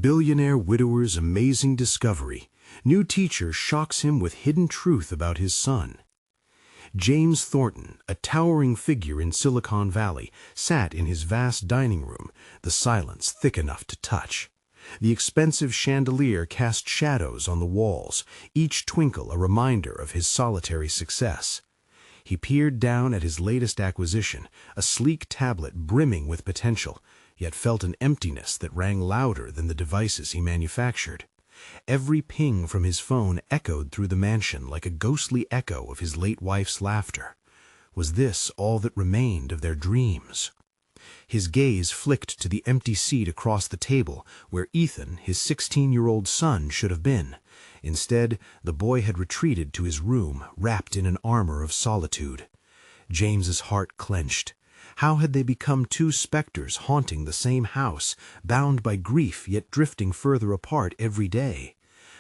Billionaire widower's amazing discovery. New teacher shocks him with hidden truth about his son. James Thornton, a towering figure in Silicon Valley, sat in his vast dining room, the silence thick enough to touch. The expensive chandelier cast shadows on the walls, each twinkle a reminder of his solitary success. He peered down at his latest acquisition, a sleek tablet brimming with potential, yet felt an emptiness that rang louder than the devices he manufactured. Every ping from his phone echoed through the mansion like a ghostly echo of his late wife's laughter. Was this all that remained of their dreams? His gaze flicked to the empty seat across the table where Ethan, his 16-year-old son, should have been. Instead, the boy had retreated to his room, wrapped in an armor of solitude. James's heart clenched. How had they become two specters haunting the same house, bound by grief yet drifting further apart every day?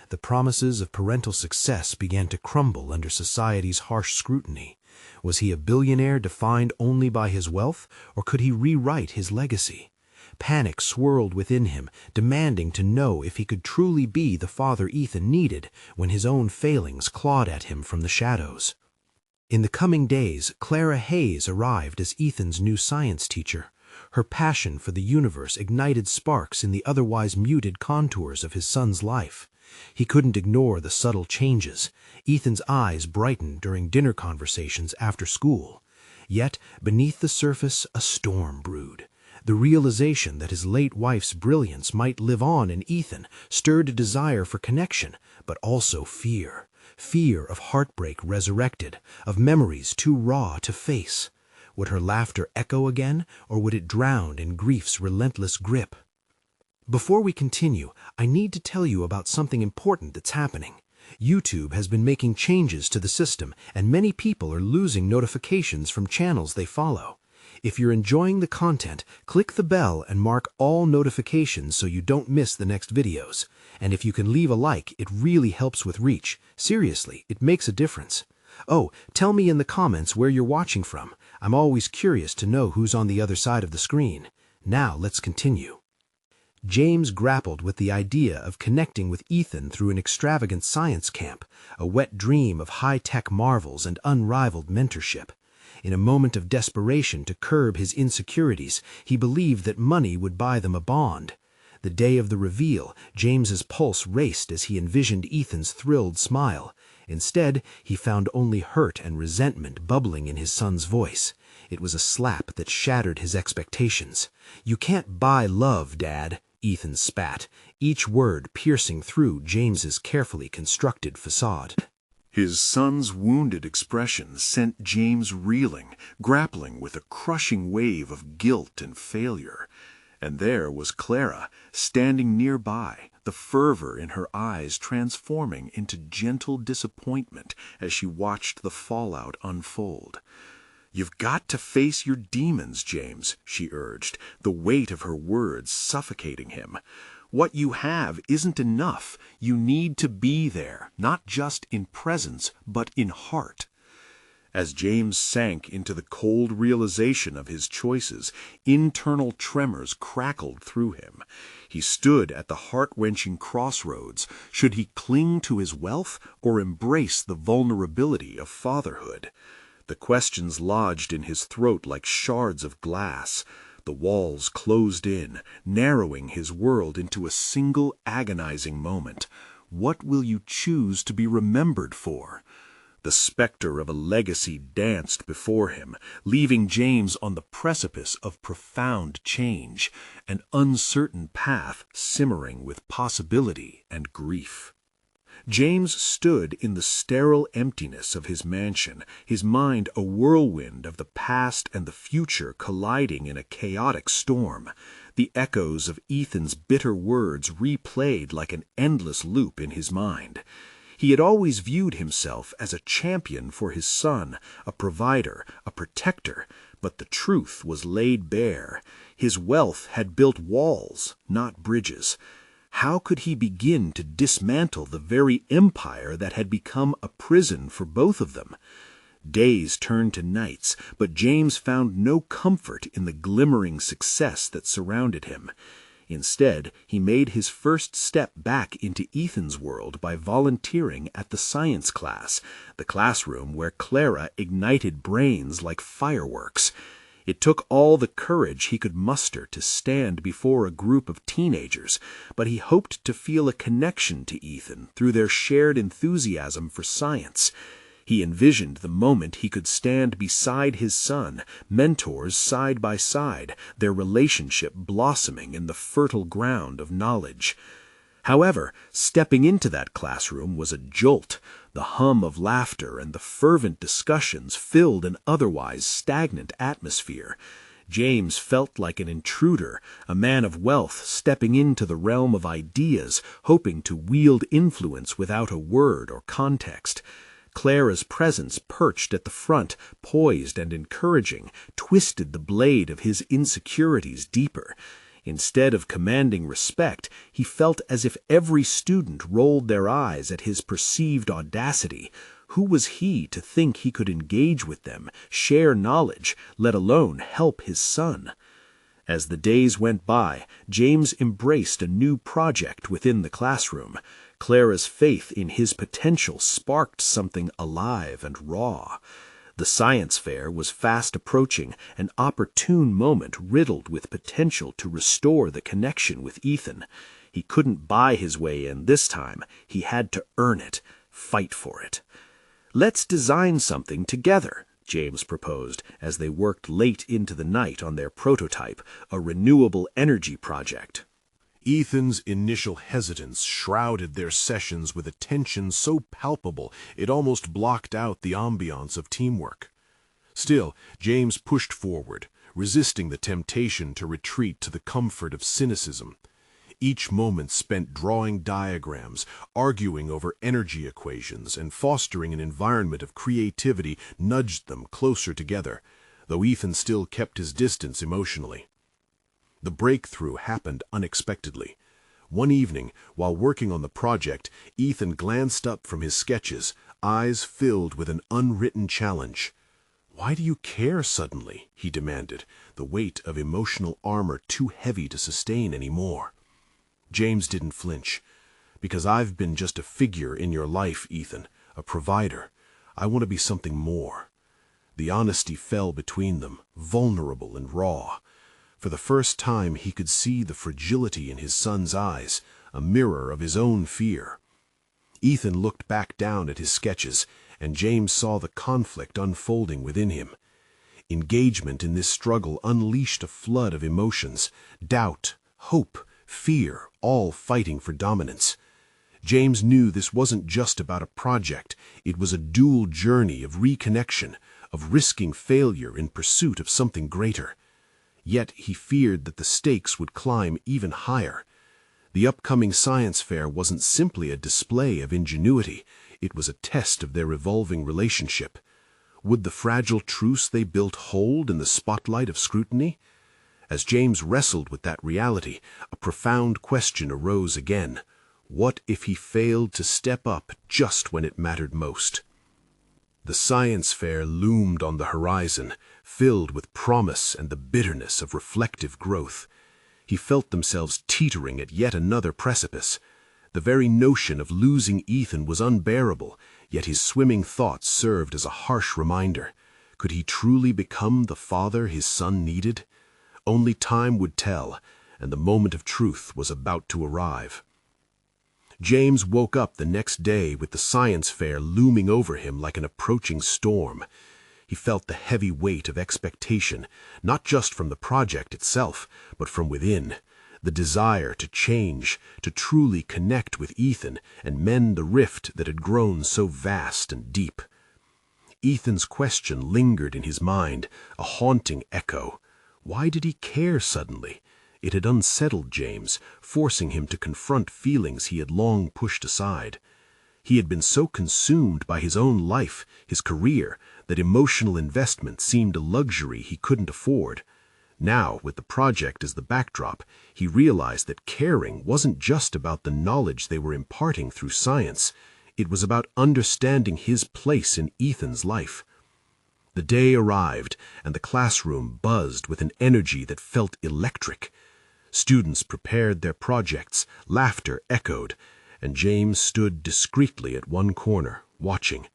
The promises of parental success began to crumble under society's harsh scrutiny. Was he a billionaire defined only by his wealth, or could he rewrite his legacy? Panic swirled within him, demanding to know if he could truly be the father Ethan needed when his own failings clawed at him from the shadows. In the coming days, Clara Hayes arrived as Ethan's new science teacher. Her passion for the universe ignited sparks in the otherwise muted contours of his son's life. He couldn't ignore the subtle changes. Ethan's eyes brightened during dinner conversations after school. Yet, beneath the surface, a storm brewed. The realization that his late wife's brilliance might live on in Ethan stirred a desire for connection, but also fear. Fear of heartbreak resurrected, of memories too raw to face. Would her laughter echo again, or would it drown in grief's relentless grip? Before we continue, I need to tell you about something important that's happening. YouTube has been making changes to the system, and many people are losing notifications from channels they follow. If you're enjoying the content, click the bell and mark all notifications so you don't miss the next videos. And if you can leave a like, it really helps with reach. Seriously, it makes a difference. Oh, tell me in the comments where you're watching from. I'm always curious to know who's on the other side of the screen. Now let's continue. James grappled with the idea of connecting with Ethan through an extravagant science camp, a wet dream of high-tech marvels and unrivaled mentorship. In a moment of desperation to curb his insecurities, he believed that money would buy them a bond. The day of the reveal, James's pulse raced as he envisioned Ethan's thrilled smile. Instead, he found only hurt and resentment bubbling in his son's voice. It was a slap that shattered his expectations. "You can't buy love, Dad," Ethan spat, each word piercing through James's carefully constructed facade. His son's wounded expression sent James reeling, grappling with a crushing wave of guilt and failure. And there was Clara, standing nearby, the fervor in her eyes transforming into gentle disappointment as she watched the fallout unfold. "You've got to face your demons, James," she urged, the weight of her words suffocating him. "What you have isn't enough. You need to be there, not just in presence, but in heart." As James sank into the cold realization of his choices, internal tremors crackled through him. He stood at the heart-wrenching crossroads. Should he cling to his wealth or embrace the vulnerability of fatherhood? The questions lodged in his throat like shards of glass. The walls closed in, narrowing his world into a single agonizing moment. What will you choose to be remembered for? The specter of a legacy danced before him, leaving James on the precipice of profound change, an uncertain path simmering with possibility and grief. James stood in the sterile emptiness of his mansion, his mind a whirlwind of the past and the future colliding in a chaotic storm. The echoes of Ethan's bitter words replayed like an endless loop in his mind. He had always viewed himself as a champion for his son, a provider, a protector, but the truth was laid bare. His wealth had built walls, not bridges. How could he begin to dismantle the very empire that had become a prison for both of them? Days turned to nights, but James found no comfort in the glimmering success that surrounded him. Instead, he made his first step back into Ethan's world by volunteering at the science class, the classroom where Clara ignited brains like fireworks. It took all the courage he could muster to stand before a group of teenagers, but he hoped to feel a connection to Ethan through their shared enthusiasm for science. He envisioned the moment he could stand beside his son, mentors side by side, their relationship blossoming in the fertile ground of knowledge. However, stepping into that classroom was a jolt. The hum of laughter and the fervent discussions filled an otherwise stagnant atmosphere. James felt like an intruder, a man of wealth stepping into the realm of ideas, hoping to wield influence without a word or context. Clara's presence perched at the front, poised and encouraging, twisted the blade of his insecurities deeper. Instead of commanding respect, he felt as if every student rolled their eyes at his perceived audacity. Who was he to think he could engage with them, share knowledge, let alone help his son? As the days went by, James embraced a new project within the classroom. Clara's faith in his potential sparked something alive and raw. The science fair was fast approaching, an opportune moment riddled with potential to restore the connection with Ethan. He couldn't buy his way in this time. He had to earn it, fight for it. "Let's design something together," James proposed as they worked late into the night on their prototype, a renewable energy project. Ethan's initial hesitance shrouded their sessions with a tension so palpable it almost blocked out the ambiance of teamwork. Still, James pushed forward, resisting the temptation to retreat to the comfort of cynicism. Each moment spent drawing diagrams, arguing over energy equations, and fostering an environment of creativity nudged them closer together, though Ethan still kept his distance emotionally. The breakthrough happened unexpectedly. One evening, while working on the project, Ethan glanced up from his sketches, eyes filled with an unwritten challenge. "Why do you care suddenly?" he demanded, the weight of emotional armor too heavy to sustain anymore. James didn't flinch. "Because I've been just a figure in your life, Ethan, a provider. I want to be something more." The honesty fell between them, vulnerable and raw. For the first time he could see the fragility in his son's eyes, a mirror of his own fear. Ethan looked back down at his sketches, and James saw the conflict unfolding within him. Engagement in this struggle unleashed a flood of emotions, doubt, hope, fear, all fighting for dominance. James knew this wasn't just about a project, it was a dual journey of reconnection, of risking failure in pursuit of something greater. Yet he feared that the stakes would climb even higher. The upcoming science fair wasn't simply a display of ingenuity, it was a test of their evolving relationship. Would the fragile truce they built hold in the spotlight of scrutiny? As James wrestled with that reality, a profound question arose again. What if he failed to step up just when it mattered most? The science fair loomed on the horizon, filled with promise and the bitterness of reflective growth. He felt themselves teetering at yet another precipice. The very notion of losing Ethan was unbearable, yet his swimming thoughts served as a harsh reminder. Could he truly become the father his son needed? Only time would tell, and the moment of truth was about to arrive. James woke up the next day with the science fair looming over him like an approaching storm. He felt the heavy weight of expectation, not just from the project itself, but from within. The desire to change, to truly connect with Ethan and mend the rift that had grown so vast and deep. Ethan's question lingered in his mind, a haunting echo. Why did he care suddenly? It had unsettled James, forcing him to confront feelings he had long pushed aside. He had been so consumed by his own life, his career, that emotional investment seemed a luxury he couldn't afford. Now, with the project as the backdrop, he realized that caring wasn't just about the knowledge they were imparting through science. It was about understanding his place in Ethan's life. The day arrived, and the classroom buzzed with an energy that felt electric. Students prepared their projects, laughter echoed, and James stood discreetly at one corner, watching.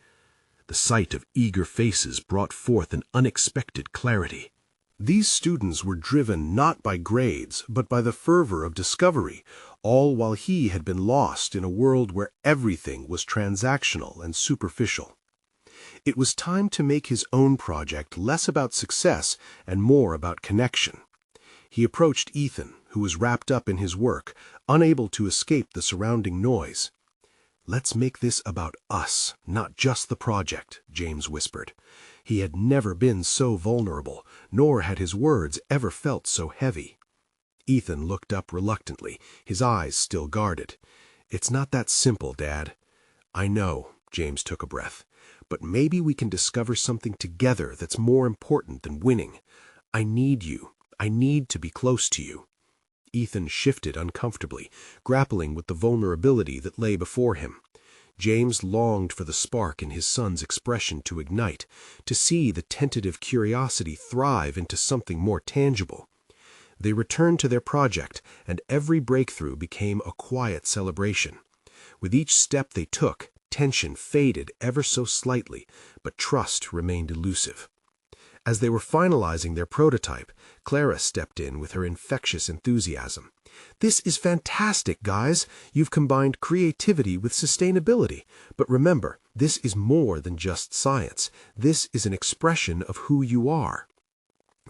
The sight of eager faces brought forth an unexpected clarity. These students were driven not by grades, but by the fervor of discovery, all while he had been lost in a world where everything was transactional and superficial. It was time to make his own project less about success and more about connection. He approached Ethan, who was wrapped up in his work, unable to escape the surrounding noise. "Let's make this about us, not just the project," James whispered. He had never been so vulnerable, nor had his words ever felt so heavy. Ethan looked up reluctantly, his eyes still guarded. "It's not that simple, Dad." "I know," James took a breath, "but maybe we can discover something together that's more important than winning. I need you. I need to be close to you." Ethan shifted uncomfortably, grappling with the vulnerability that lay before him. James longed for the spark in his son's expression to ignite, to see the tentative curiosity thrive into something more tangible. They returned to their project, and every breakthrough became a quiet celebration. With each step they took, tension faded ever so slightly, but trust remained elusive. As they were finalizing their prototype, Clara stepped in with her infectious enthusiasm. "This is fantastic, guys! You've combined creativity with sustainability. But remember, this is more than just science. This is an expression of who you are."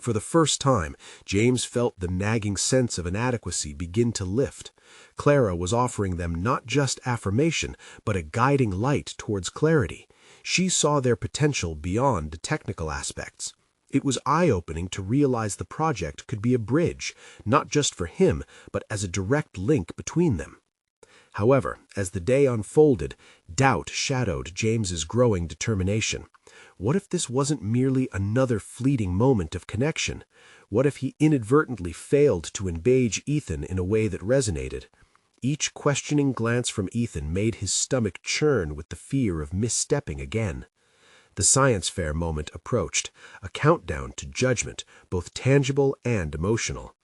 For the first time, James felt the nagging sense of inadequacy begin to lift. Clara was offering them not just affirmation, but a guiding light towards clarity. She saw their potential beyond the technical aspects. It was eye-opening to realize the project could be a bridge, not just for him, but as a direct link between them. However, as the day unfolded, doubt shadowed James's growing determination. What if this wasn't merely another fleeting moment of connection? What if he inadvertently failed to engage Ethan in a way that resonated? Each questioning glance from Ethan made his stomach churn with the fear of misstepping again. The science fair moment approached, a countdown to judgment, both tangible and emotional.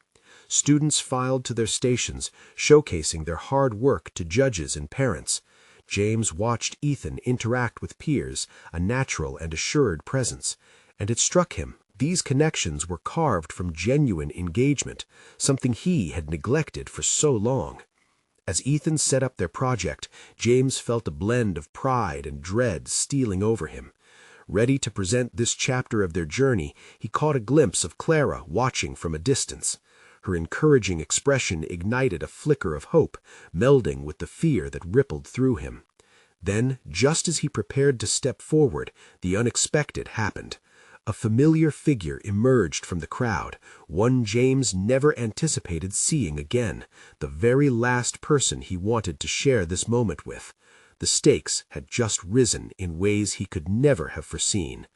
Students filed to their stations, showcasing their hard work to judges and parents. James watched Ethan interact with peers, a natural and assured presence, and it struck him these connections were carved from genuine engagement, something he had neglected for so long. As Ethan set up their project, James felt a blend of pride and dread stealing over him. Ready to present this chapter of their journey, he caught a glimpse of Clara watching from a distance. Her encouraging expression ignited a flicker of hope, melding with the fear that rippled through him. Then, just as he prepared to step forward, the unexpected happened. A familiar figure emerged from the crowd, one James never anticipated seeing again, the very last person he wanted to share this moment with. The stakes had just risen in ways he could never have foreseen.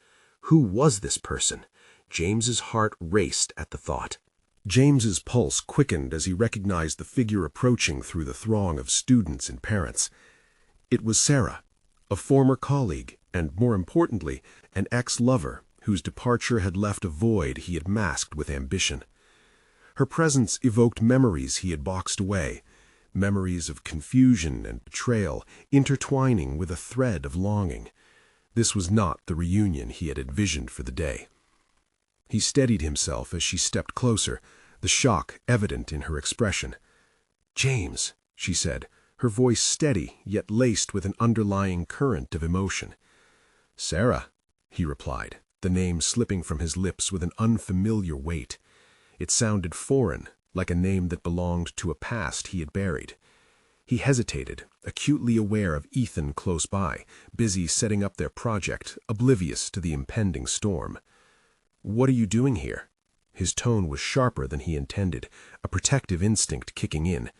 Who was this person? James's heart raced at the thought. James's pulse quickened as he recognized the figure approaching through the throng of students and parents. It was Sarah, a former colleague, and more importantly, an ex-lover whose departure had left a void he had masked with ambition. Her presence evoked memories he had boxed away, memories of confusion and betrayal intertwining with a thread of longing. This was not the reunion he had envisioned for the day. He steadied himself as she stepped closer, the shock evident in her expression. "James," she said, her voice steady yet laced with an underlying current of emotion. "Sarah," he replied, the name slipping from his lips with an unfamiliar weight. It sounded foreign, like a name that belonged to a past he had buried. He hesitated, acutely aware of Ethan close by, busy setting up their project, oblivious to the impending storm. "What are you doing here?" His tone was sharper than he intended, a protective instinct kicking in.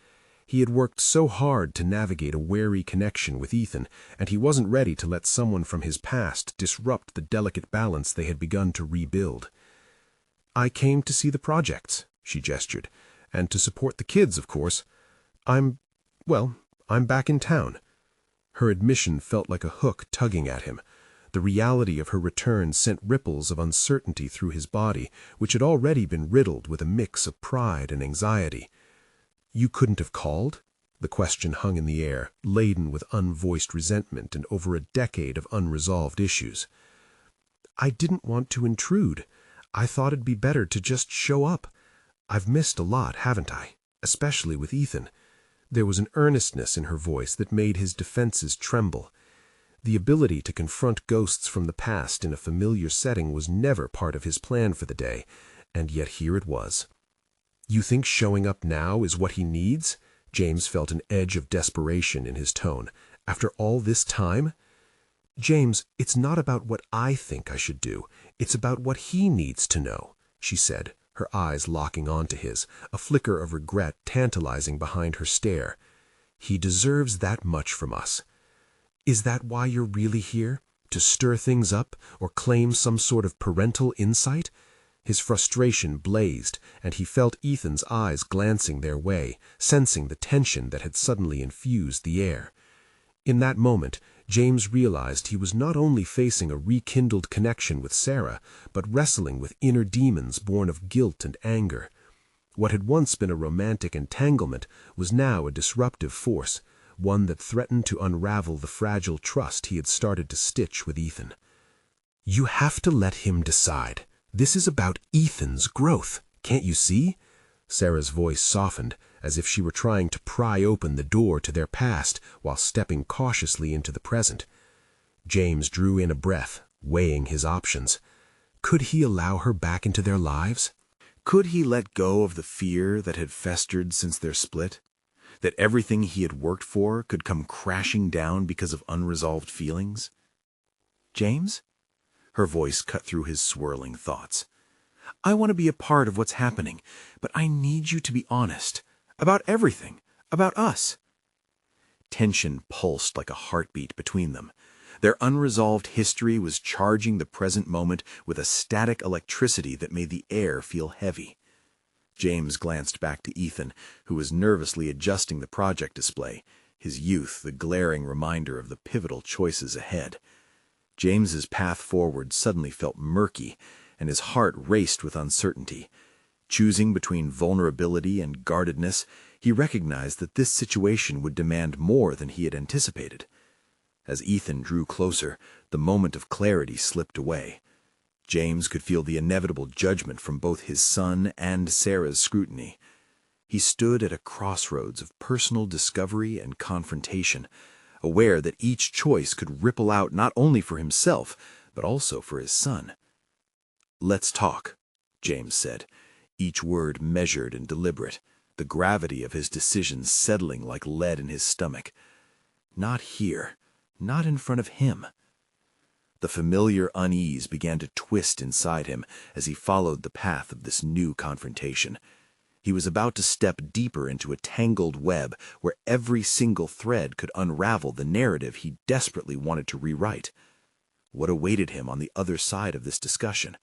He had worked so hard to navigate a wary connection with Ethan, and he wasn't ready to let someone from his past disrupt the delicate balance they had begun to rebuild. "I came to see the projects," she gestured, "and to support the kids, of course. I'm back in town." Her admission felt like a hook tugging at him. The reality of her return sent ripples of uncertainty through his body, which had already been riddled with a mix of pride and anxiety. You couldn't have called? The question hung in the air, laden with unvoiced resentment and over a decade of unresolved issues. I didn't want to intrude. I thought it'd be better to just show up. I've missed a lot, haven't I? Especially with Ethan. There was an earnestness in her voice that made his defenses tremble. The ability to confront ghosts from the past in a familiar setting was never part of his plan for the day, and yet here it was. You think showing up now is what he needs? James felt an edge of desperation in his tone. After all this time? James, it's not about what I think I should do. It's about what he needs to know, she said, her eyes locking onto his, a flicker of regret tantalizing behind her stare. He deserves that much from us. Is that why you're really here? To stir things up or claim some sort of parental insight? His frustration blazed, and he felt Ethan's eyes glancing their way, sensing the tension that had suddenly infused the air. In that moment, James realized he was not only facing a rekindled connection with Sarah, but wrestling with inner demons born of guilt and anger. What had once been a romantic entanglement was now a disruptive force, one that threatened to unravel the fragile trust he had started to stitch with Ethan. You have to let him decide. This is about Ethan's growth, can't you see? Sarah's voice softened, as if she were trying to pry open the door to their past while stepping cautiously into the present. James drew in a breath, weighing his options. Could he allow her back into their lives? Could he let go of the fear that had festered since their split? That everything he had worked for could come crashing down because of unresolved feelings? James? Her voice cut through his swirling thoughts. I want to be a part of what's happening, but I need you to be honest. About everything. About us. Tension pulsed like a heartbeat between them. Their unresolved history was charging the present moment with a static electricity that made the air feel heavy. James glanced back to Ethan, who was nervously adjusting the project display, his youth the glaring reminder of the pivotal choices ahead. James's path forward suddenly felt murky, and his heart raced with uncertainty. Choosing between vulnerability and guardedness, he recognized that this situation would demand more than he had anticipated. As Ethan drew closer, the moment of clarity slipped away. James could feel the inevitable judgment from both his son and Sarah's scrutiny. He stood at a crossroads of personal discovery and confrontation, aware that each choice could ripple out not only for himself, but also for his son. Let's talk, James said, each word measured and deliberate, the gravity of his decision settling like lead in his stomach. Not here, not in front of him. The familiar unease began to twist inside him as he followed the path of this new confrontation. He was about to step deeper into a tangled web where every single thread could unravel the narrative he desperately wanted to rewrite. What awaited him on the other side of this discussion?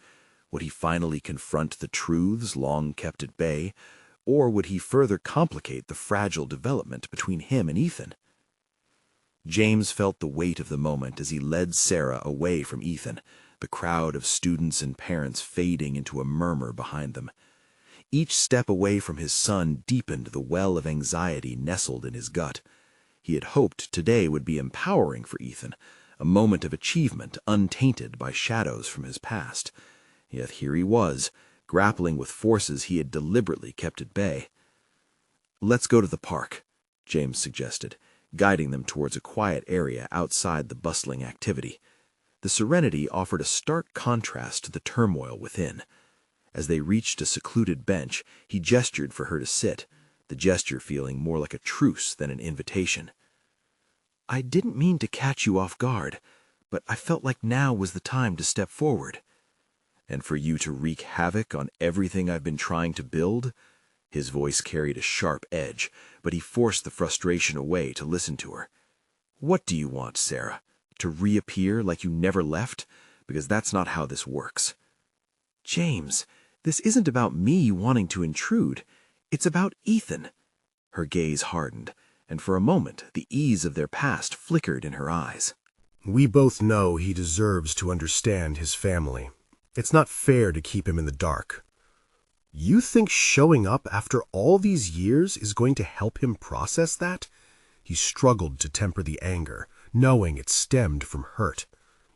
Would he finally confront the truths long kept at bay, or would he further complicate the fragile development between him and Ethan? James felt the weight of the moment as he led Sarah away from Ethan, the crowd of students and parents fading into a murmur behind them. Each step away from his son deepened the well of anxiety nestled in his gut. He had hoped today would be empowering for Ethan, a moment of achievement untainted by shadows from his past. Yet here he was, grappling with forces he had deliberately kept at bay. Let's go to the park, James suggested, guiding them towards a quiet area outside the bustling activity. The serenity offered a stark contrast to the turmoil within. As they reached a secluded bench, he gestured for her to sit, the gesture feeling more like a truce than an invitation. I didn't mean to catch you off guard, but I felt like now was the time to step forward. And for you to wreak havoc on everything I've been trying to build? His voice carried a sharp edge, but he forced the frustration away to listen to her. What do you want, Sarah? To reappear like you never left? Because that's not how this works. James, this isn't about me wanting to intrude. It's about Ethan. Her gaze hardened, and for a moment the ease of their past flickered in her eyes. We both know he deserves to understand his family. It's not fair to keep him in the dark. You think showing up after all these years is going to help him process that? He struggled to temper the anger, knowing it stemmed from hurt.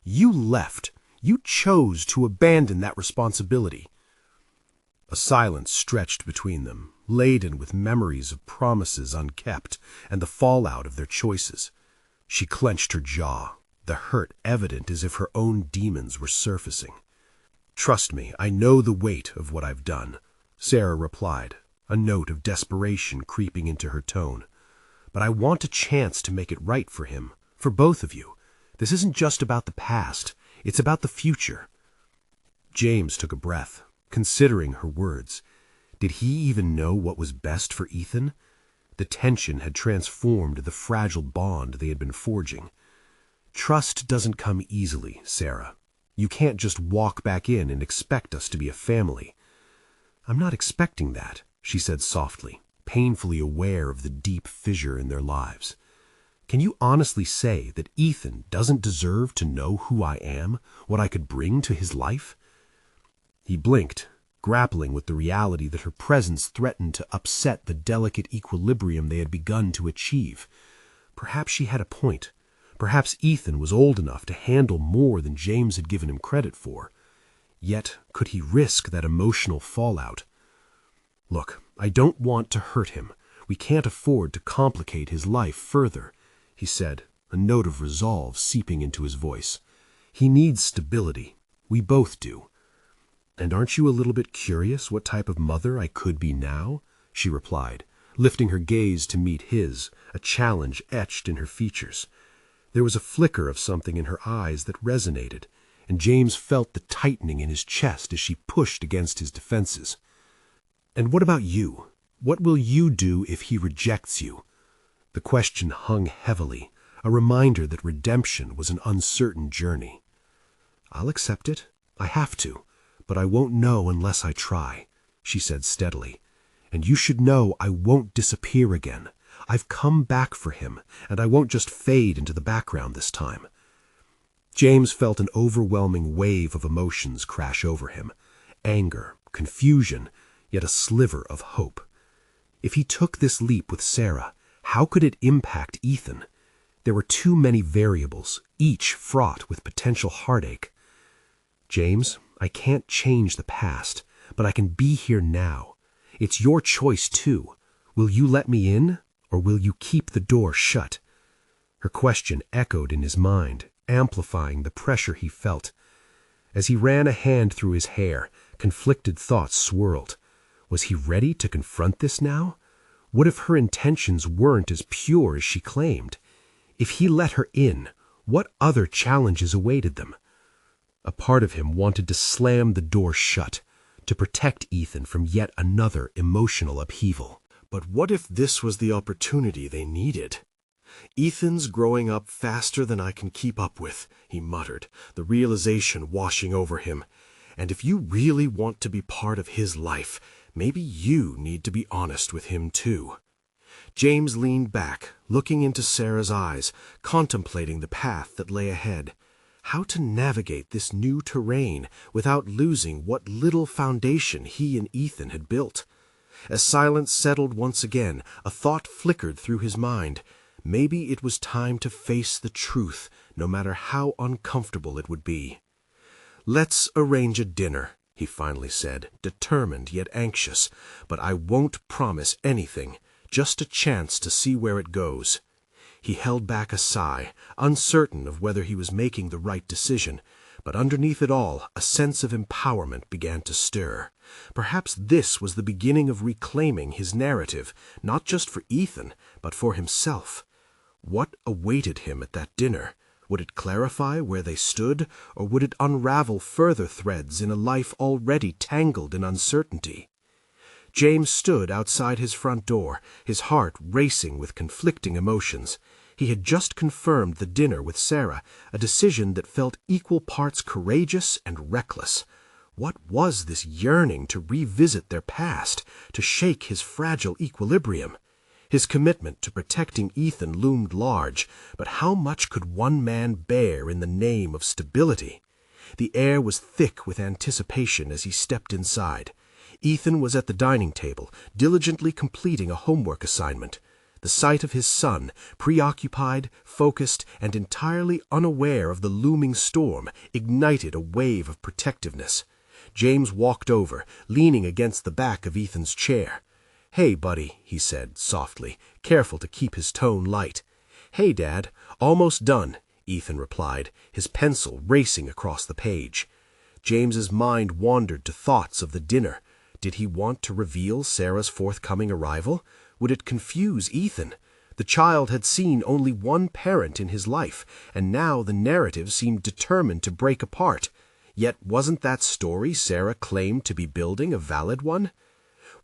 You left. You chose to abandon that responsibility. A silence stretched between them, laden with memories of promises unkept and the fallout of their choices. She clenched her jaw, the hurt evident as if her own demons were surfacing. "Trust me, I know the weight of what I've done," Sarah replied, a note of desperation creeping into her tone. "But I want a chance to make it right for him, for both of you. This isn't just about the past, it's about the future." James took a breath, considering her words. Did he even know what was best for Ethan? The tension had transformed the fragile bond they had been forging. "Trust doesn't come easily, Sarah. You can't just walk back in and expect us to be a family." "I'm not expecting that," she said softly, painfully aware of the deep fissure in their lives. "Can you honestly say that Ethan doesn't deserve to know who I am, what I could bring to his life?" He blinked, grappling with the reality that her presence threatened to upset the delicate equilibrium they had begun to achieve. Perhaps she had a point. Perhaps Ethan was old enough to handle more than James had given him credit for. Yet, could he risk that emotional fallout? "Look, I don't want to hurt him. We can't afford to complicate his life further," he said, a note of resolve seeping into his voice. "He needs stability. We both do." "And aren't you a little bit curious what type of mother I could be now?" she replied, lifting her gaze to meet his, a challenge etched in her features. There was a flicker of something in her eyes that resonated, and James felt the tightening in his chest as she pushed against his defenses. "And what about you? What will you do if he rejects you?" The question hung heavily, a reminder that redemption was an uncertain journey. "I'll accept it. I have to. But I won't know unless I try," she said steadily. "And you should know I won't disappear again. I've come back for him, and I won't just fade into the background this time." James felt an overwhelming wave of emotions crash over him. Anger, confusion, yet a sliver of hope. If he took this leap with Sarah, how could it impact Ethan? There were too many variables, each fraught with potential heartache. "James, I can't change the past, but I can be here now. It's your choice, too. Will you let me in, or will you keep the door shut?" Her question echoed in his mind, amplifying the pressure he felt. As he ran a hand through his hair, conflicted thoughts swirled. Was he ready to confront this now? What if her intentions weren't as pure as she claimed? If he let her in, what other challenges awaited them? A part of him wanted to slam the door shut, to protect Ethan from yet another emotional upheaval. But what if this was the opportunity they needed? "Ethan's growing up faster than I can keep up with," he muttered, the realization washing over him. "And if you really want to be part of his life, maybe you need to be honest with him too." James leaned back, looking into Sarah's eyes, contemplating the path that lay ahead. How to navigate this new terrain without losing what little foundation he and Ethan had built? As silence settled once again, a thought flickered through his mind. Maybe it was time to face the truth, no matter how uncomfortable it would be. "Let's arrange a dinner," he finally said, determined yet anxious. "But I won't promise anything, just a chance to see where it goes." He held back a sigh, uncertain of whether he was making the right decision, but underneath it all, a sense of empowerment began to stir. Perhaps this was the beginning of reclaiming his narrative, not just for Ethan, but for himself. What awaited him at that dinner? Would it clarify where they stood, or would it unravel further threads in a life already tangled in uncertainty? James stood outside his front door, his heart racing with conflicting emotions. He had just confirmed the dinner with Sarah, a decision that felt equal parts courageous and reckless. What was this yearning to revisit their past, to shake his fragile equilibrium? His commitment to protecting Ethan loomed large, but how much could one man bear in the name of stability? The air was thick with anticipation as he stepped inside. Ethan was at the dining table, diligently completing a homework assignment. The sight of his son, preoccupied, focused, and entirely unaware of the looming storm, ignited a wave of protectiveness. James walked over, leaning against the back of Ethan's chair. "Hey, buddy," he said softly, careful to keep his tone light. "Hey, Dad, almost done," Ethan replied, his pencil racing across the page. James's mind wandered to thoughts of the dinner. Did he want to reveal Sarah's forthcoming arrival? Would it confuse Ethan? The child had seen only one parent in his life, and now the narrative seemed determined to break apart. Yet wasn't that story Sarah claimed to be building a valid one?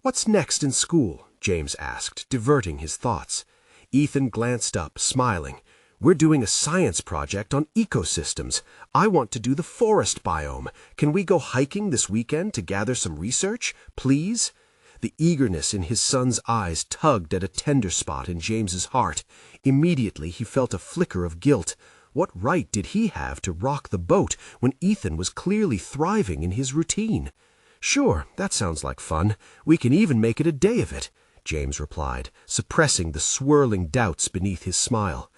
"What's next in school?" James asked, diverting his thoughts. Ethan glanced up, smiling. "We're doing a science project on ecosystems. I want to do the forest biome. Can we go hiking this weekend to gather some research, please?" The eagerness in his son's eyes tugged at a tender spot in James's heart. Immediately he felt a flicker of guilt. What right did he have to rock the boat when Ethan was clearly thriving in his routine? "Sure, that sounds like fun. We can even make it a day of it," James replied, suppressing the swirling doubts beneath his smile.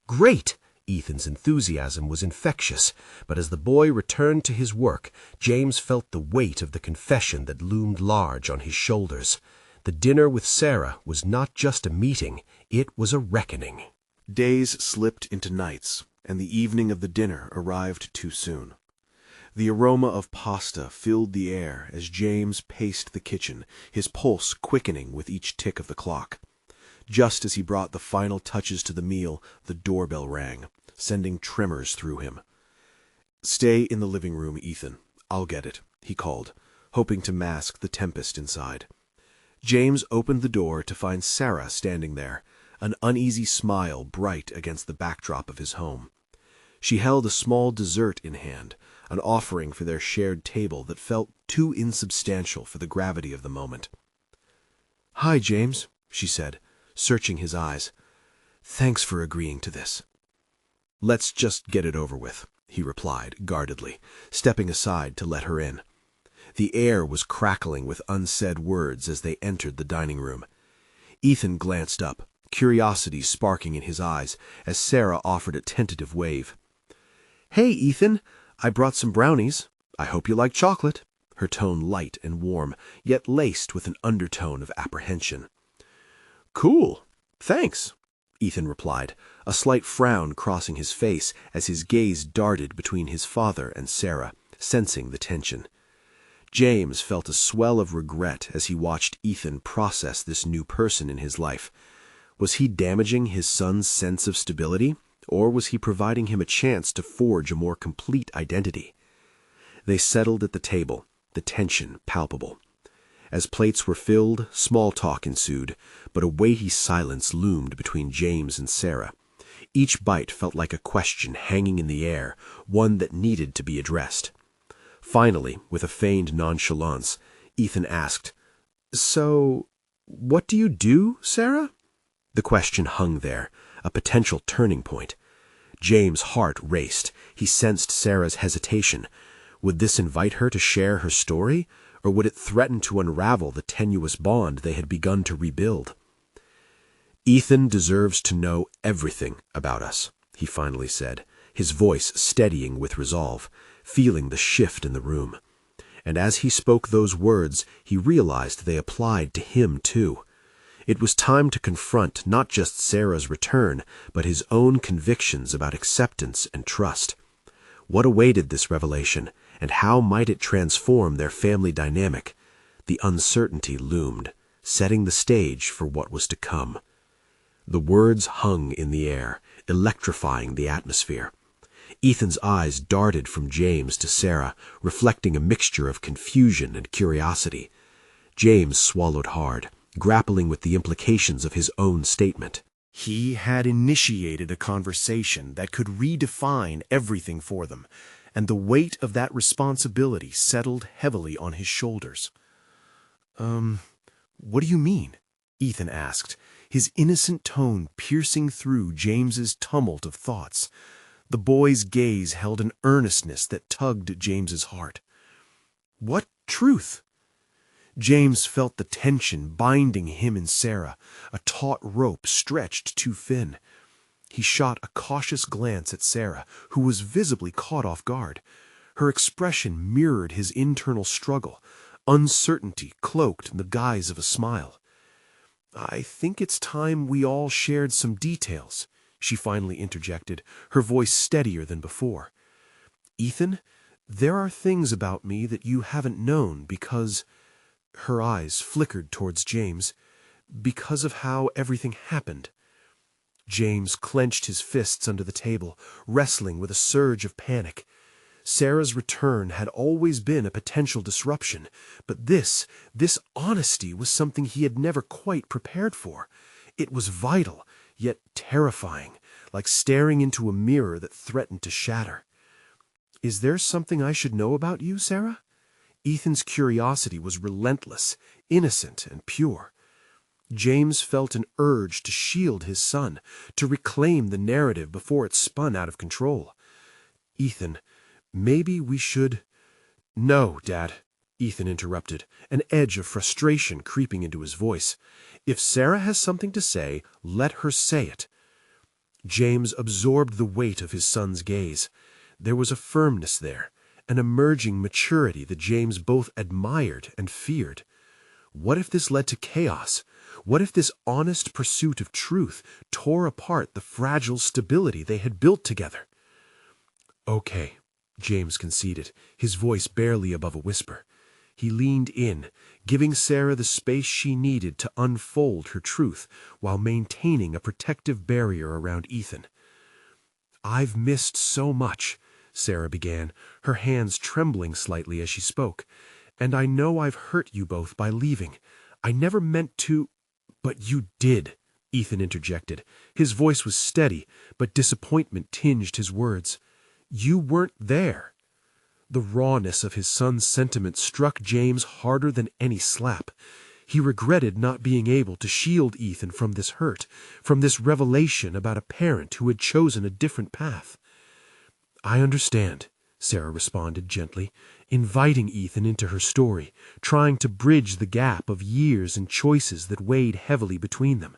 "Great!" Ethan's enthusiasm was infectious, but as the boy returned to his work, James felt the weight of the confession that loomed large on his shoulders. The dinner with Sarah was not just a meeting, it was a reckoning. Days slipped into nights, and the evening of the dinner arrived too soon. The aroma of pasta filled the air as James paced the kitchen, his pulse quickening with each tick of the clock. Just as he brought the final touches to the meal, the doorbell rang, sending tremors through him. "Stay in the living room, Ethan. I'll get it," he called, hoping to mask the tempest inside. James opened the door to find Sarah standing there, an uneasy smile bright against the backdrop of his home. She held a small dessert in hand, an offering for their shared table that felt too insubstantial for the gravity of the moment. "Hi, James," she said, searching his eyes. "Thanks for agreeing to this." "Let's just get it over with," he replied, guardedly, stepping aside to let her in. The air was crackling with unsaid words as they entered the dining room. Ethan glanced up, curiosity sparking in his eyes, as Sarah offered a tentative wave. "Hey, Ethan, I brought some brownies. I hope you like chocolate," her tone light and warm, yet laced with an undertone of apprehension. "Cool, thanks," Ethan replied, a slight frown crossing his face as his gaze darted between his father and Sarah, sensing the tension. James felt a swell of regret as he watched Ethan process this new person in his life. Was he damaging his son's sense of stability, or was he providing him a chance to forge a more complete identity? They settled at the table, the tension palpable. As plates were filled, small talk ensued, but a weighty silence loomed between James and Sarah. Each bite felt like a question hanging in the air, one that needed to be addressed. Finally, with a feigned nonchalance, Ethan asked, "So, what do you do, Sarah?" The question hung there, a potential turning point. James' heart raced. He sensed Sarah's hesitation. Would this invite her to share her story, or would it threaten to unravel the tenuous bond they had begun to rebuild? "Ethan deserves to know everything about us," he finally said, his voice steadying with resolve, feeling the shift in the room. And as he spoke those words, he realized they applied to him too. It was time to confront not just Sarah's return, but his own convictions about acceptance and trust. What awaited this revelation, and how might it transform their family dynamic? The uncertainty loomed, setting the stage for what was to come. The words hung in the air, electrifying the atmosphere. Ethan's eyes darted from James to Sarah, reflecting a mixture of confusion and curiosity. James swallowed hard, grappling with the implications of his own statement. He had initiated a conversation that could redefine everything for them, and the weight of that responsibility settled heavily on his shoulders. What do you mean?" Ethan asked, his innocent tone piercing through James's tumult of thoughts. The boy's gaze held an earnestness that tugged at James's heart. "What truth?" James felt the tension binding him and Sarah, a taut rope stretched too thin. He shot a cautious glance at Sarah, who was visibly caught off guard. Her expression mirrored his internal struggle, uncertainty cloaked in the guise of a smile. "I think it's time we all shared some details," she finally interjected, her voice steadier than before. "Ethan, there are things about me that you haven't known because—" her eyes flickered towards James, "because of how everything happened." James clenched his fists under the table, wrestling with a surge of panic. Sarah's return had always been a potential disruption, but this honesty was something he had never quite prepared for. It was vital, yet terrifying, like staring into a mirror that threatened to shatter. "Is there something I should know about you, Sarah?" Ethan's curiosity was relentless, innocent, and pure. James felt an urge to shield his son, to reclaim the narrative before it spun out of control. "Ethan, maybe we should—" "No, Dad," Ethan interrupted, an edge of frustration creeping into his voice. "If Sarah has something to say, let her say it." James absorbed the weight of his son's gaze. There was a firmness there, an emerging maturity that James both admired and feared. What if this led to chaos? What if this honest pursuit of truth tore apart the fragile stability they had built together? "Okay," James conceded, his voice barely above a whisper. He leaned in, giving Sarah the space she needed to unfold her truth while maintaining a protective barrier around Ethan. "I've missed so much," Sarah began, her hands trembling slightly as she spoke. "And I know I've hurt you both by leaving. I never meant to—" "But you did," Ethan interjected. His voice was steady, but disappointment tinged his words. "You weren't there." The rawness of his son's sentiment struck James harder than any slap. He regretted not being able to shield Ethan from this hurt, from this revelation about a parent who had chosen a different path. "I understand," Sarah responded gently, inviting Ethan into her story, trying to bridge the gap of years and choices that weighed heavily between them.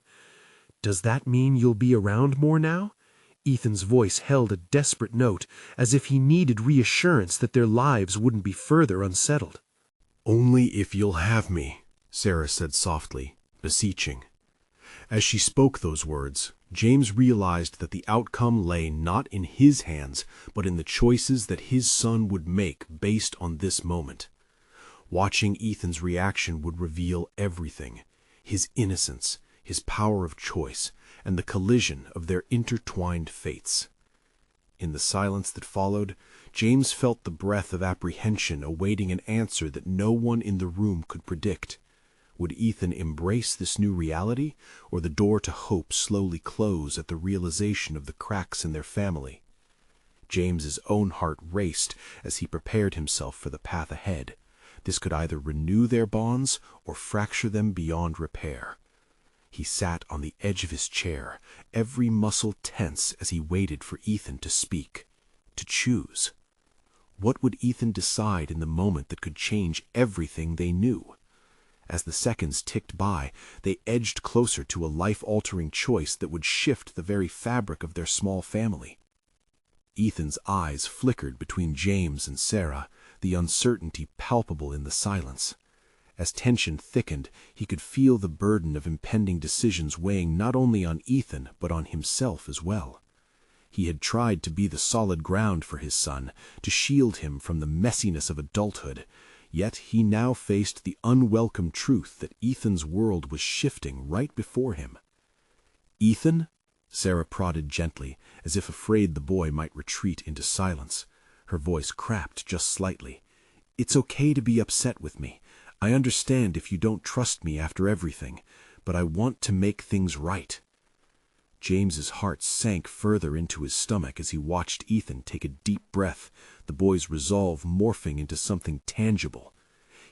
"Does that mean you'll be around more now?" Ethan's voice held a desperate note, as if he needed reassurance that their lives wouldn't be further unsettled. "Only if you'll have me," Sarah said softly, beseeching. As she spoke those words, James realized that the outcome lay not in his hands, but in the choices that his son would make based on this moment. Watching Ethan's reaction would reveal everything: his innocence, his power of choice, and the collision of their intertwined fates. In the silence that followed, James felt the breath of apprehension awaiting an answer that no one in the room could predict. Would Ethan embrace this new reality, or the door to hope slowly close at the realization of the cracks in their family? James's own heart raced as he prepared himself for the path ahead. This could either renew their bonds or fracture them beyond repair. He sat on the edge of his chair, every muscle tense as he waited for Ethan to speak, to choose. What would Ethan decide in the moment that could change everything they knew? As the seconds ticked by, they edged closer to a life-altering choice that would shift the very fabric of their small family. Ethan's eyes flickered between James and Sarah, the uncertainty palpable in the silence. As tension thickened, he could feel the burden of impending decisions weighing not only on Ethan but on himself as well. He had tried to be the solid ground for his son, to shield him from the messiness of adulthood, yet he now faced the unwelcome truth that Ethan's world was shifting right before him. "Ethan?" Sarah prodded gently, as if afraid the boy might retreat into silence. Her voice cracked just slightly. "It's okay to be upset with me. I understand if you don't trust me after everything, but I want to make things right." James's heart sank further into his stomach as he watched Ethan take a deep breath, the boy's resolve morphing into something tangible.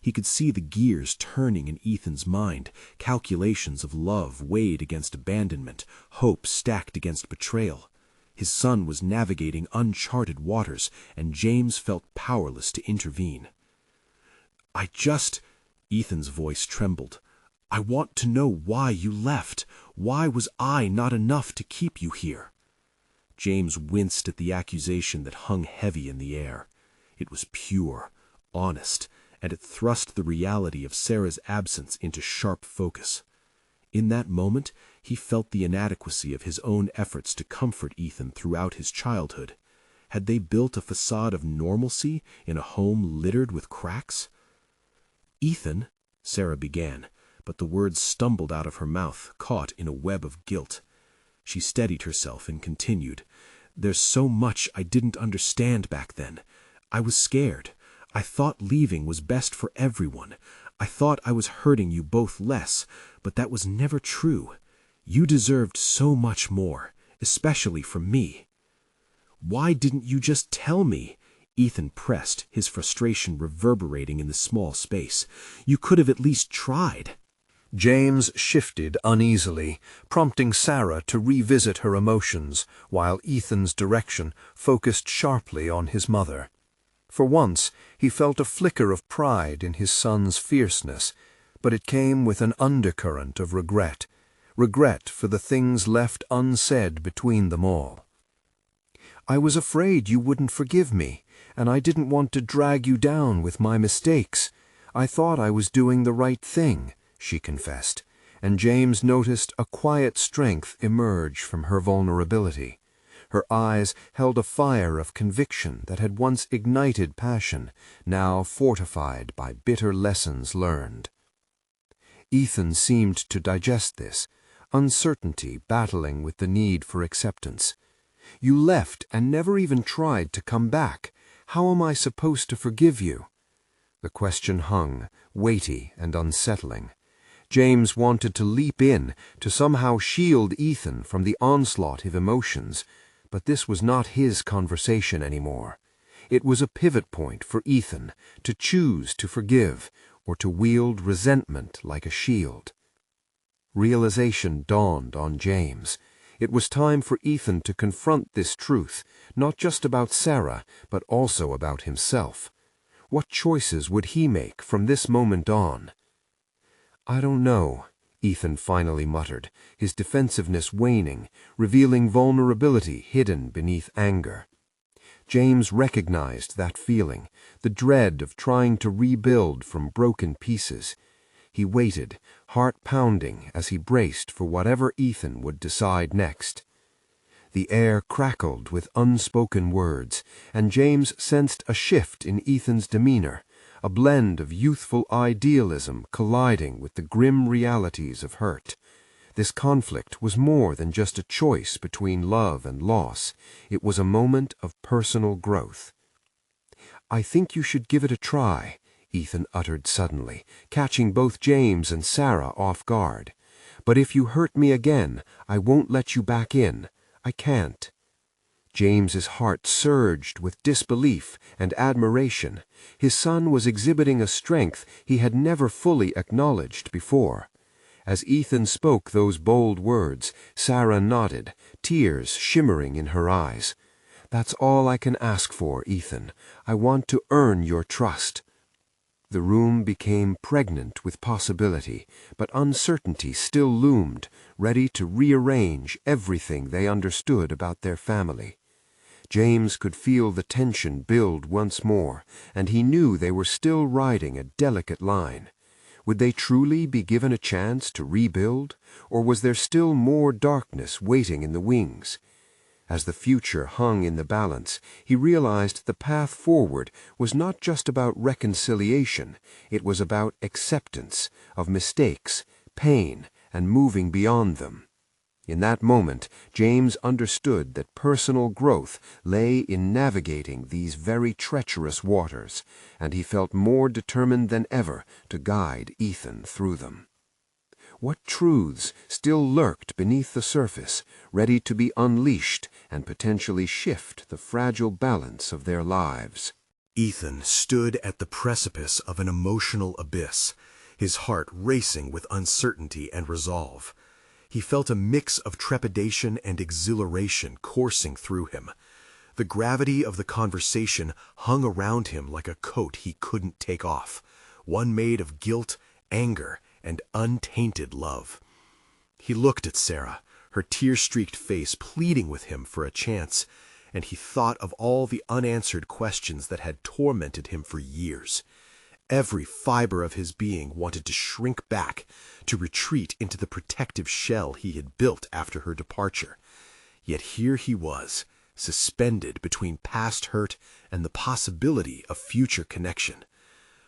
He could see the gears turning in Ethan's mind, calculations of love weighed against abandonment, hope stacked against betrayal. His son was navigating uncharted waters, and James felt powerless to intervene. Ethan's voice trembled. "I want to know why you left. Why was I not enough to keep you here?" James winced at the accusation that hung heavy in the air. It was pure, honest, and it thrust the reality of Sarah's absence into sharp focus. In that moment, he felt the inadequacy of his own efforts to comfort Ethan throughout his childhood. Had they built a facade of normalcy in a home littered with cracks? "Ethan," Sarah began, but the words stumbled out of her mouth, caught in a web of guilt. She steadied herself and continued, "There's so much I didn't understand back then. I was scared. I thought leaving was best for everyone. I thought I was hurting you both less, but that was never true. You deserved so much more, especially from me." "Why didn't you just tell me?" Ethan pressed, his frustration reverberating in the small space. "You could have at least tried." James shifted uneasily, prompting Sarah to revisit her emotions, while Ethan's direction focused sharply on his mother. For once, he felt a flicker of pride in his son's fierceness, but it came with an undercurrent of regret for the things left unsaid between them all. "I was afraid you wouldn't forgive me, and I didn't want to drag you down with my mistakes. I thought I was doing the right thing," she confessed, and James noticed a quiet strength emerge from her vulnerability. Her eyes held a fire of conviction that had once ignited passion, now fortified by bitter lessons learned. Ethan seemed to digest this, uncertainty battling with the need for acceptance. "You left and never even tried to come back. How am I supposed to forgive you?" The question hung, weighty and unsettling. James wanted to leap in, to somehow shield Ethan from the onslaught of emotions, but this was not his conversation anymore. It was a pivot point for Ethan to choose to forgive or to wield resentment like a shield. Realization dawned on James. It was time for Ethan to confront this truth, not just about Sarah, but also about himself. What choices would he make from this moment on? "I don't know," Ethan finally muttered, his defensiveness waning, revealing vulnerability hidden beneath anger. James recognized that feeling, the dread of trying to rebuild from broken pieces. He waited, heart pounding, as he braced for whatever Ethan would decide next. The air crackled with unspoken words, and James sensed a shift in Ethan's demeanor, a blend of youthful idealism colliding with the grim realities of hurt. This conflict was more than just a choice between love and loss. It was a moment of personal growth. "I think you should give it a try," Ethan uttered suddenly, catching both James and Sarah off guard. "But if you hurt me again, I won't let you back in. I can't." James's heart surged with disbelief and admiration. His son was exhibiting a strength he had never fully acknowledged before. As Ethan spoke those bold words, Sarah nodded, tears shimmering in her eyes. "That's all I can ask for, Ethan. I want to earn your trust." The room became pregnant with possibility, but uncertainty still loomed, ready to rearrange everything they understood about their family. James could feel the tension build once more, and he knew they were still riding a delicate line. Would they truly be given a chance to rebuild, or was there still more darkness waiting in the wings? As the future hung in the balance, he realized the path forward was not just about reconciliation, it was about acceptance of mistakes, pain, and moving beyond them. In that moment, James understood that personal growth lay in navigating these very treacherous waters, and he felt more determined than ever to guide Ethan through them. What truths still lurked beneath the surface, ready to be unleashed and potentially shift the fragile balance of their lives? Ethan stood at the precipice of an emotional abyss, his heart racing with uncertainty and resolve. He felt a mix of trepidation and exhilaration coursing through him. The gravity of the conversation hung around him like a coat he couldn't take off, one made of guilt anger, and untainted love. He looked at Sarah, her tear-streaked face pleading with him for a chance, and he thought of all the unanswered questions that had tormented him for years. Every fiber of his being wanted to shrink back, to retreat into the protective shell he had built after her departure. Yet here he was, suspended between past hurt and the possibility of future connection.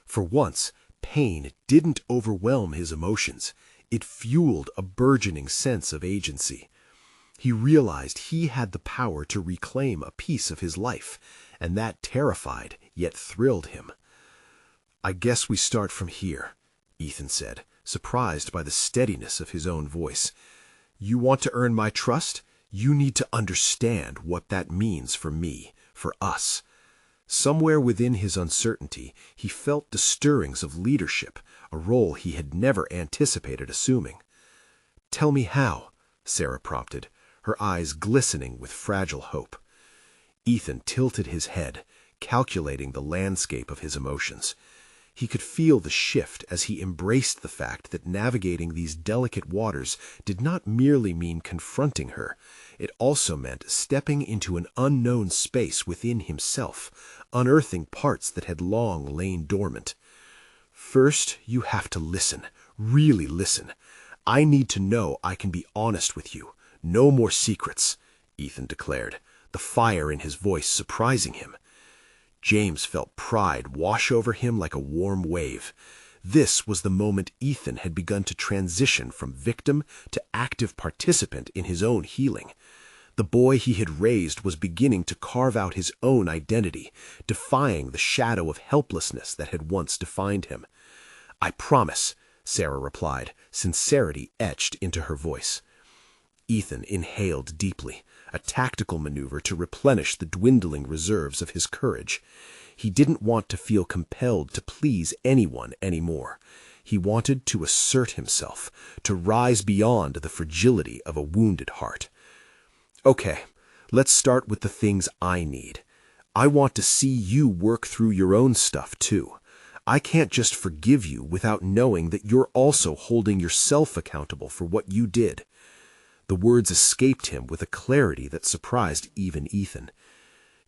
For once, pain didn't overwhelm his emotions. It fueled a burgeoning sense of agency. He realized he had the power to reclaim a piece of his life, and that terrified yet thrilled him. "I guess we start from here," Ethan said, surprised by the steadiness of his own voice. "You want to earn my trust? You need to understand what that means for me, for us." Somewhere within his uncertainty, he felt the stirrings of leadership, a role he had never anticipated assuming. "Tell me how," Sarah prompted, her eyes glistening with fragile hope. Ethan tilted his head, calculating the landscape of his emotions. He could feel the shift as he embraced the fact that navigating these delicate waters did not merely mean confronting her. It also meant stepping into an unknown space within himself, unearthing parts that had long lain dormant. "First, you have to listen, really listen. I need to know I can be honest with you. No more secrets," Ethan declared, the fire in his voice surprising him. James felt pride wash over him like a warm wave. This was the moment Ethan had begun to transition from victim to active participant in his own healing. The boy he had raised was beginning to carve out his own identity, defying the shadow of helplessness that had once defined him. "I promise," Sarah replied, sincerity etched into her voice. Ethan inhaled deeply, a tactical maneuver to replenish the dwindling reserves of his courage. He didn't want to feel compelled to please anyone anymore. He wanted to assert himself, to rise beyond the fragility of a wounded heart. "Okay, let's start with the things I need. I want to see you work through your own stuff, too. I can't just forgive you without knowing that you're also holding yourself accountable for what you did." The words escaped him with a clarity that surprised even Ethan.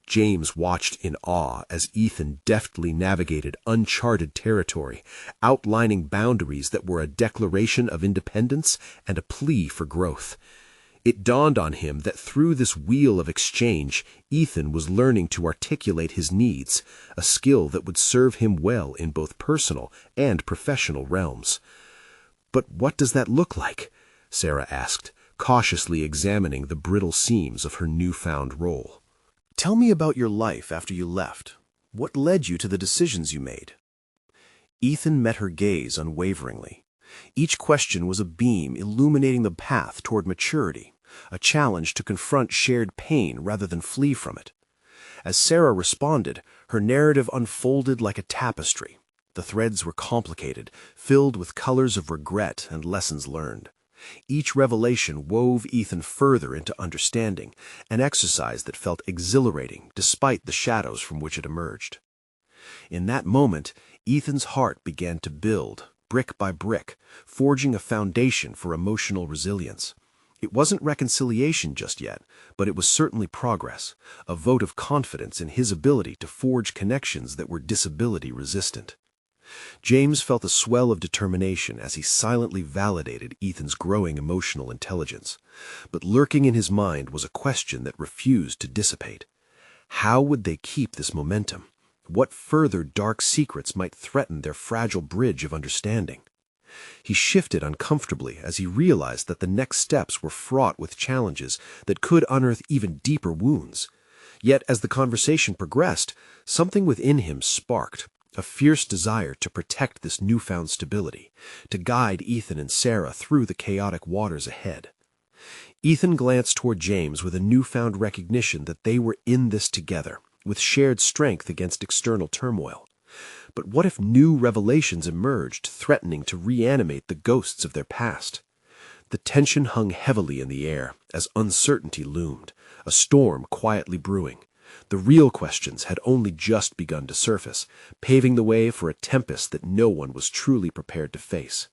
James watched in awe as Ethan deftly navigated uncharted territory, outlining boundaries that were a declaration of independence and a plea for growth. It dawned on him that through this wheel of exchange, Ethan was learning to articulate his needs, a skill that would serve him well in both personal and professional realms. "But what does that look like?" Sarah asked, cautiously examining the brittle seams of her newfound role. "Tell me about your life after you left. What led you to the decisions you made?" Ethan met her gaze unwaveringly. Each question was a beam illuminating the path toward maturity, a challenge to confront shared pain rather than flee from it. As Sarah responded, her narrative unfolded like a tapestry. The threads were complicated, filled with colors of regret and lessons learned. Each revelation wove Ethan further into understanding, an exercise that felt exhilarating despite the shadows from which it emerged. In that moment, Ethan's heart began to build, brick by brick, forging a foundation for emotional resilience. It wasn't reconciliation just yet, but it was certainly progress, a vote of confidence in his ability to forge connections that were disability-resistant. James felt a swell of determination as he silently validated Ethan's growing emotional intelligence. But lurking in his mind was a question that refused to dissipate. How would they keep this momentum? What further dark secrets might threaten their fragile bridge of understanding? He shifted uncomfortably as he realized that the next steps were fraught with challenges that could unearth even deeper wounds. Yet as the conversation progressed, something within him sparked, a fierce desire to protect this newfound stability, to guide Ethan and Sarah through the chaotic waters ahead. Ethan glanced toward James with a newfound recognition that they were in this together, with shared strength against external turmoil. But what if new revelations emerged, threatening to reanimate the ghosts of their past? The tension hung heavily in the air as uncertainty loomed, a storm quietly brewing. The real questions had only just begun to surface, paving the way for a tempest that no one was truly prepared to face.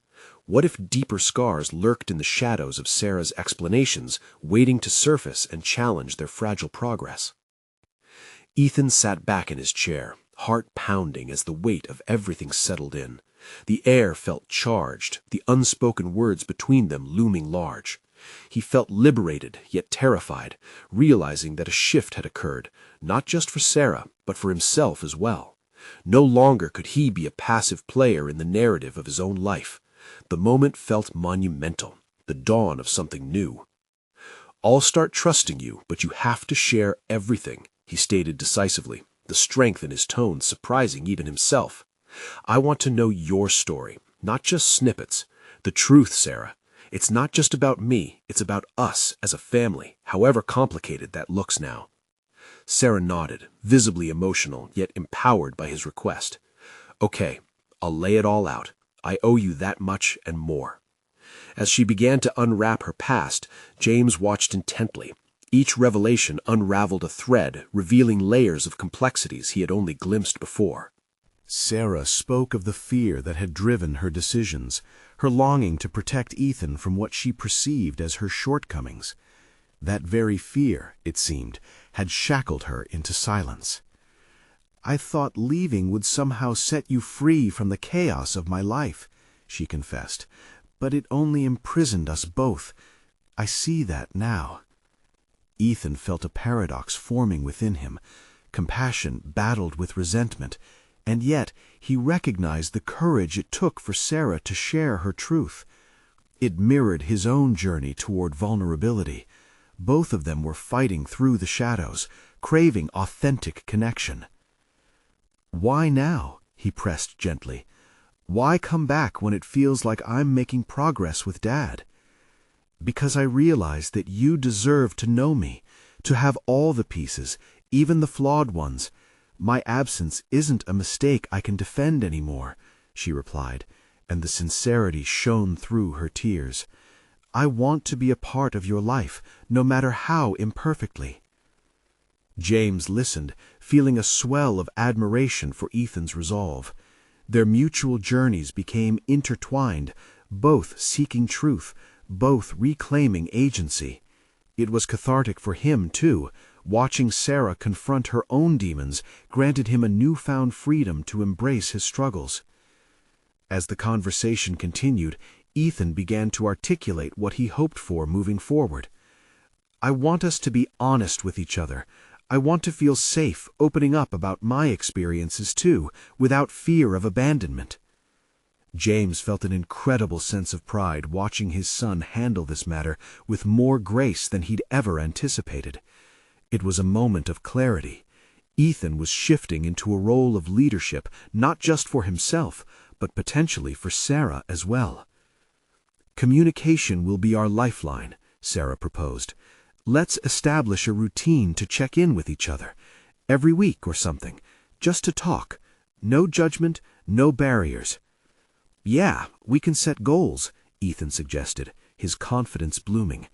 What if deeper scars lurked in the shadows of Sarah's explanations, waiting to surface and challenge their fragile progress? Ethan sat back in his chair, heart pounding as the weight of everything settled in. The air felt charged, the unspoken words between them looming large. He felt liberated, yet terrified, realizing that a shift had occurred, not just for Sarah, but for himself as well. No longer could he be a passive player in the narrative of his own life. The moment felt monumental, the dawn of something new. "I'll start trusting you, but you have to share everything," he stated decisively, the strength in his tone surprising even himself. "I want to know your story, not just snippets. The truth, Sarah. It's not just about me, it's about us as a family, however complicated that looks now." Sarah nodded, visibly emotional, yet empowered by his request. "Okay, I'll lay it all out. I owe you that much and more." As she began to unwrap her past, James watched intently. Each revelation unraveled a thread, revealing layers of complexities he had only glimpsed before. Sarah spoke of the fear that had driven her decisions, her longing to protect Ethan from what she perceived as her shortcomings. That very fear, it seemed, had shackled her into silence. "I thought leaving would somehow set you free from the chaos of my life," she confessed, "but it only imprisoned us both. I see that now." Ethan felt a paradox forming within him. Compassion battled with resentment, and yet he recognized the courage it took for Sarah to share her truth. It mirrored his own journey toward vulnerability. Both of them were fighting through the shadows, craving authentic connection. "Why now?" he pressed gently. "Why come back when it feels like I'm making progress with Dad?" "Because I realize that you deserve to know me, to have all the pieces, even the flawed ones. My absence isn't a mistake I can defend anymore," she replied, and the sincerity shone through her tears. "I want to be a part of your life, no matter how imperfectly." James listened, feeling a swell of admiration for Ethan's resolve. Their mutual journeys became intertwined, both seeking truth, both reclaiming agency. It was cathartic for him, too. Watching Sarah confront her own demons granted him a newfound freedom to embrace his struggles. As the conversation continued, Ethan began to articulate what he hoped for moving forward. "I want us to be honest with each other. I want to feel safe opening up about my experiences too, without fear of abandonment." James felt an incredible sense of pride watching his son handle this matter with more grace than he'd ever anticipated. It was a moment of clarity. Ethan was shifting into a role of leadership, not just for himself, but potentially for Sarah as well. "Communication will be our lifeline," Sarah proposed. "Let's establish a routine to check in with each other, every week or something, just to talk. No judgment, no barriers." "Yeah, we can set goals," Ethan suggested, his confidence blooming.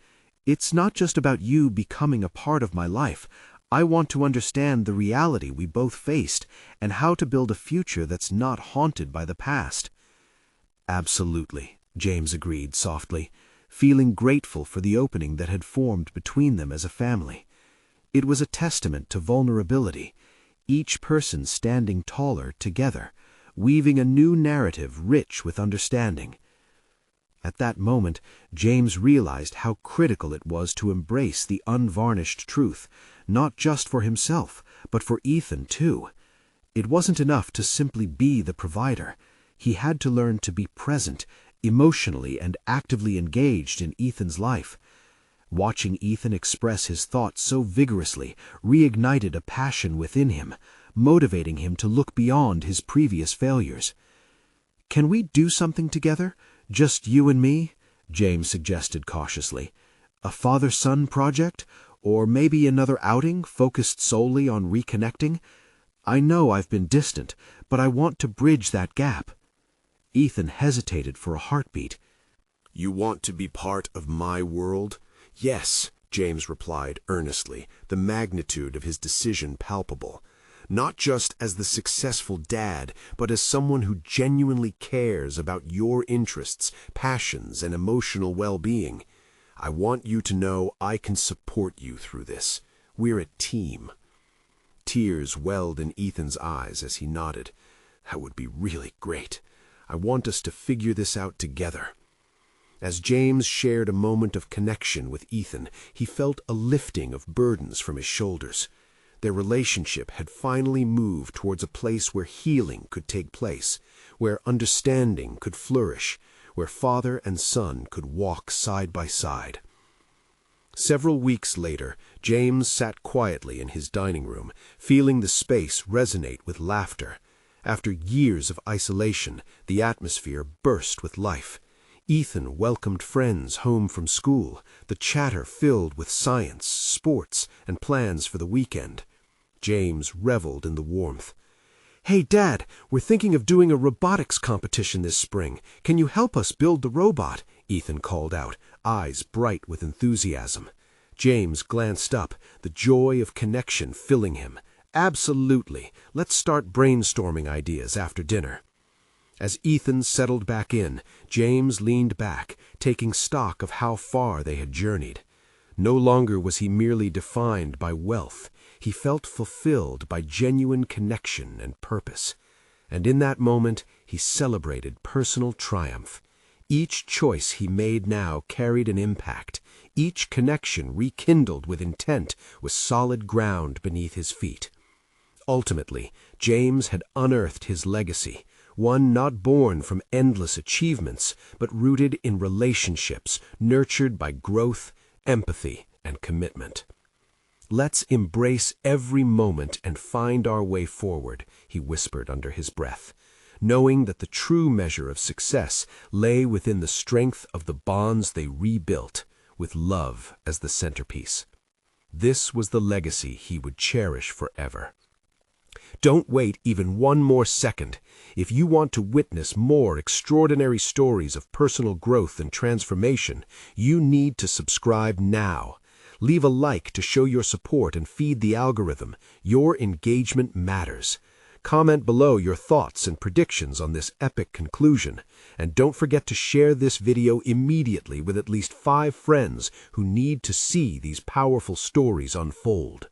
"It's not just about you becoming a part of my life. I want to understand the reality we both faced and how to build a future that's not haunted by the past." "Absolutely," James agreed softly, feeling grateful for the opening that had formed between them as a family. It was a testament to vulnerability, each person standing taller together, weaving a new narrative rich with understanding. At that moment, James realized how critical it was to embrace the unvarnished truth, not just for himself, but for Ethan too. It wasn't enough to simply be the provider. He had to learn to be present, emotionally and actively engaged in Ethan's life. Watching Ethan express his thoughts so vigorously reignited a passion within him, motivating him to look beyond his previous failures. "Can we do something together? Just you and me?" James suggested cautiously. "A father-son project? Or maybe another outing focused solely on reconnecting? I know I've been distant, but I want to bridge that gap." Ethan hesitated for a heartbeat. "You want to be part of my world?" "Yes, James replied earnestly, the magnitude of his decision palpable. Not just as the successful dad, but as someone who genuinely cares about your interests, passions, and emotional well-being. I want you to know I can support you through this. We're a team. Tears welled in Ethan's eyes as he nodded. That would be really great. I want us to figure this out together. As James shared a moment of connection with Ethan, he felt a lifting of burdens from his shoulders. Their relationship had finally moved towards a place where healing could take place, where understanding could flourish, where father and son could walk side by side. Several weeks later, James sat quietly in his dining room, feeling the space resonate with laughter. After years of isolation, the atmosphere burst with life. Ethan welcomed friends home from school, the chatter filled with science, sports, and plans for the weekend. James reveled in the warmth. "Hey, Dad, we're thinking of doing a robotics competition this spring. Can you help us build the robot?" Ethan called out, eyes bright with enthusiasm. James glanced up, the joy of connection filling him. "Absolutely. Let's start brainstorming ideas after dinner." As Ethan settled back in, James leaned back, taking stock of how far they had journeyed. No longer was he merely defined by wealth. He felt fulfilled by genuine connection and purpose. And in that moment, he celebrated personal triumph. Each choice he made now carried an impact. Each connection rekindled with intent was solid ground beneath his feet. Ultimately, James had unearthed his legacy, one not born from endless achievements, but rooted in relationships nurtured by growth, empathy, and commitment. "Let's embrace every moment and find our way forward," he whispered under his breath, knowing that the true measure of success lay within the strength of the bonds they rebuilt, with love as the centerpiece. This was the legacy he would cherish forever. Don't wait even one more second. If you want to witness more extraordinary stories of personal growth and transformation, you need to subscribe now. Leave a like to show your support and feed the algorithm. Your engagement matters. Comment below your thoughts and predictions on this epic conclusion. And don't forget to share this video immediately with at least 5 friends who need to see these powerful stories unfold.